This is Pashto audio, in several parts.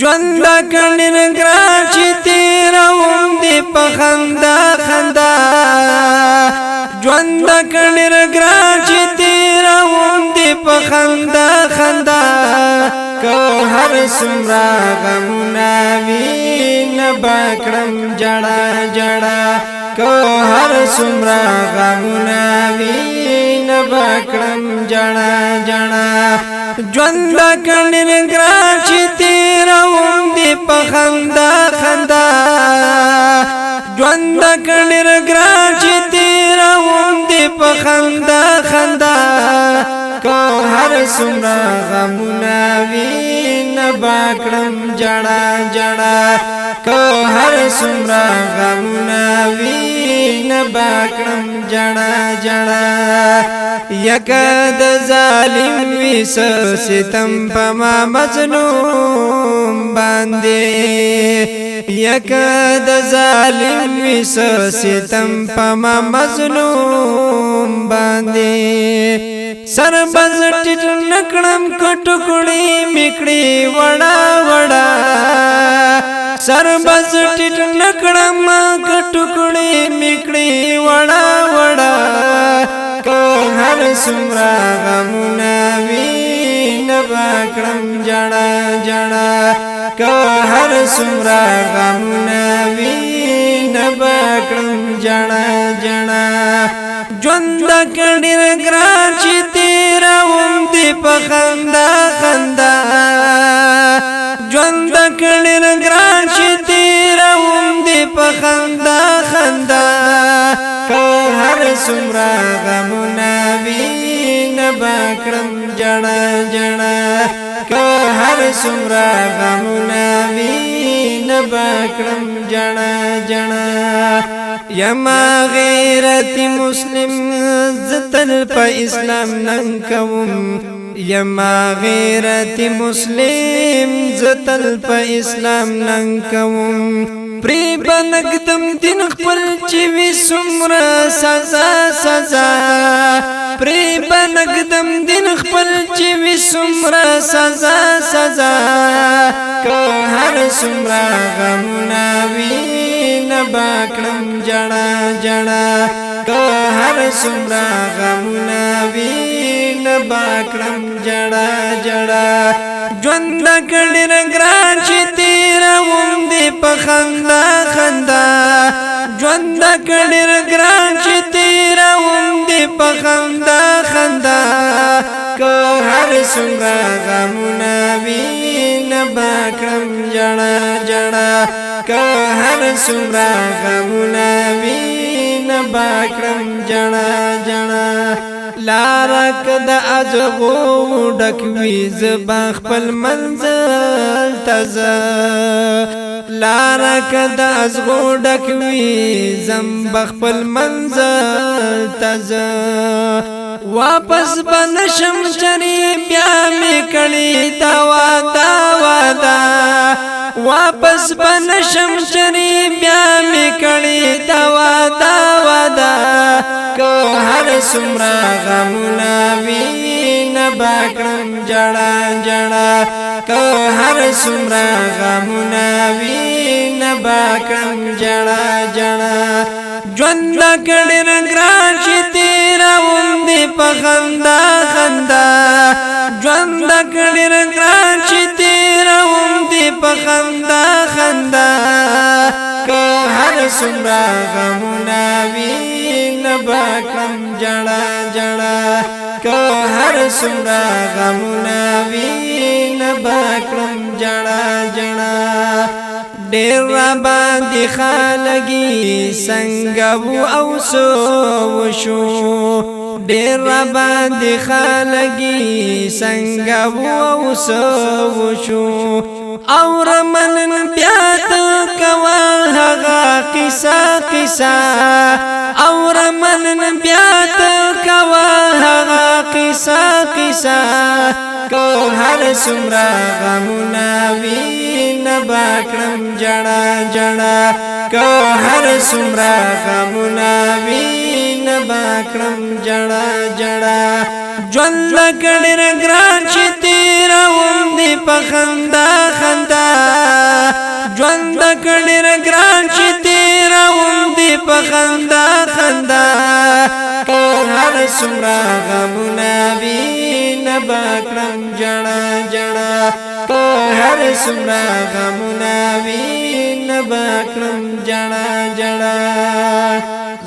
ژوند کډیر ګران چې تیروم دې په خندا خندا ژوند کډیر ګران چې تیروم دې په خندا خندا که هر څومره غمونه وي نه به کړم جړه جړه که هر څومره غمونه وي نه به کړم جړه جړه ژوند کډیر ګران چې تیروم دې په خندا خندا ژوند کډیر ګران چې تیروم دې په خندا خندا که هر څومره غمونه وي نه به کړم جړه جړه که هر څومره غمونه وي نه به کړم جړه جړه یکه د ظالم وي ستم په ما مظلوم باندې یکه د ظالم وي ستم په ما مظلوم باندې سر بزټ نکړم کټکړې میکړې وړا وړا سر بزټ نکړم کټکړې میکړې وړا وړا که هر څومره غمونه وي نه به کړم جړه جړه که هر څومره غمونه وي نه به کړم جړه جړه ژوند کډیر ګران چې تیروم دې په خندا خندا ژوند کډیر ګران چې تیروم دې په خندا خندا که هر څومره غمونه وي نه به کړم جړه جړه که هر څومره غمونه وي نه به کړم جړه جړه یما غیرت مسلم زتل په اسلام نن کوم یما غیرت مسلم زتل په اسلام نن کوم پری بنګدم دین خپل چې وي سمره سزا سزا پری بنګدم دین خپل چې وي سمره سزا سزا که هر څومره غمونه وي نه به کړم جړه جړه که هر څومره غمونه وي نه به کړم جړه جړه ژوند کډیر ګران چې تیروم دې په خندا خندا ژوند کډیر ګران چې تیروم دې په خندا خندا که هر څومره غمونه وي نه به کړم جړه جړه که هر څومره غمونه وي نه به کړم جړه جړه لارک د ازغو ډک وي زبا خپل منزل تزه لارک د ازغو ډک وي زم خپل منزل تزه واپس بنشم چری بیا می کړي دا وادا وادا واپس بنشم چری بیا می کړي دا وادا وادا که هر څومره غمونه وي نه به کړم جړه جړه که هر څومره غمونه وي نه به کړم جړه جړه ژوند کډیر ګران چې تیروم دې په خندا خندا ژوند کډیر ګران چې تیروم دې په خندا خندا که هر څومره غمونه وي نه به کړم جړه جړه که هر څومره غمونه وي نه به کړم جړه جړه ډېر را باندې خلګي څنګه وو او سو وشو ډېر را باندې خلګي څنګه وو او سو وشو اور من بیا ته کوا هغه قصه قصه اور من بیا ته کوا هغه قصه قصه که هر څومره غمونه وي نه به کړم جړه جړه که هر څومره غمونه وي نه به کړم جړه جړه ژوند کډیر ګران چې تیروم دې په خندا خندا کډیر ګران چې تیروم دی په خندا خندا که هر څومره غمونه وي نه به کړم ژړا ژړا که هر څومره غمونه وي نه به کړم ژړا ژړا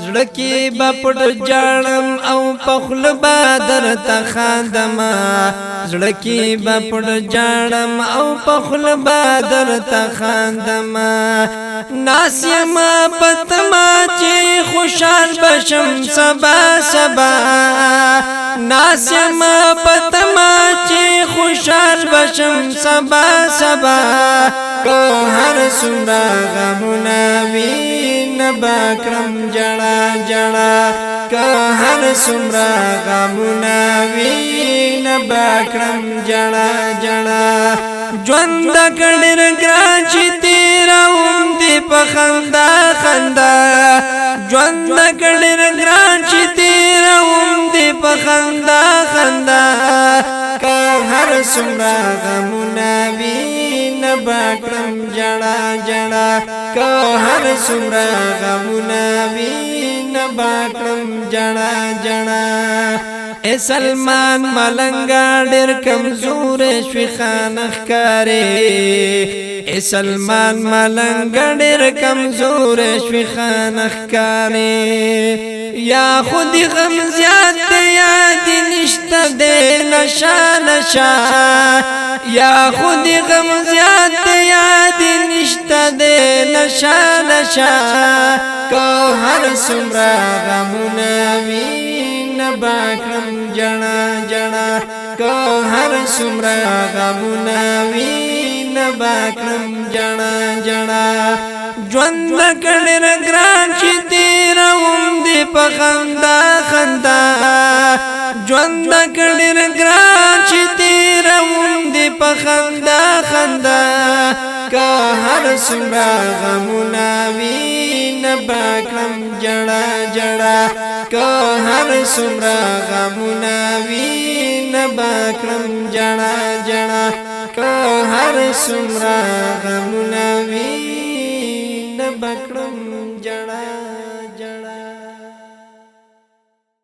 زړه کې به پټ ژاړم او په خوله به درته خاندمه زړه کې به پټ ژاړم او په خوله به درته خاندمه ناس یم په تمه چې خوشحال بشم سبا سبا ناس یم په تمه چې خوشحال بشم سبا سبا که هر څومره غمونه وي نه به کړم ژړا ژړا که هر څومره غمونه وي نه به کړم ژړا ژړا ژوند ډېر ګران چې تېروم دی په خندا خندا ژوند ډېر ګران چې تېروم دی په خندا خندا که هر څومره غمونه وي نه به کړم ژړا ژړا که هر څومره غمونه وي نه به کړم ژړا ژړا اے سلمان ملنګا ډېر کمزور شوی خان ښکارې اے سلمان ملنګا ډېر کمزور شوی خان ښکارې یا خود غم زیات یاد نشته دې نشا نشا یا خود غم زیات یاد نشته دې نشا نشا که هر څومره غمونه وي نه به کړم ژړا ژړا که هر څومره غمونه وي نه به کړم ژړا ژړا ژوند ډېر ګران چې تېروم دی په خندا خندا ژوند ډېر ګران چې تېروم دی په خندا خندا که هر څومره غمونه وي نه به کړم ژړا ژړا که هر څومره غمونه وي نه به کړم ژړا ژړا که هر څومره غمونه وي نه به کړم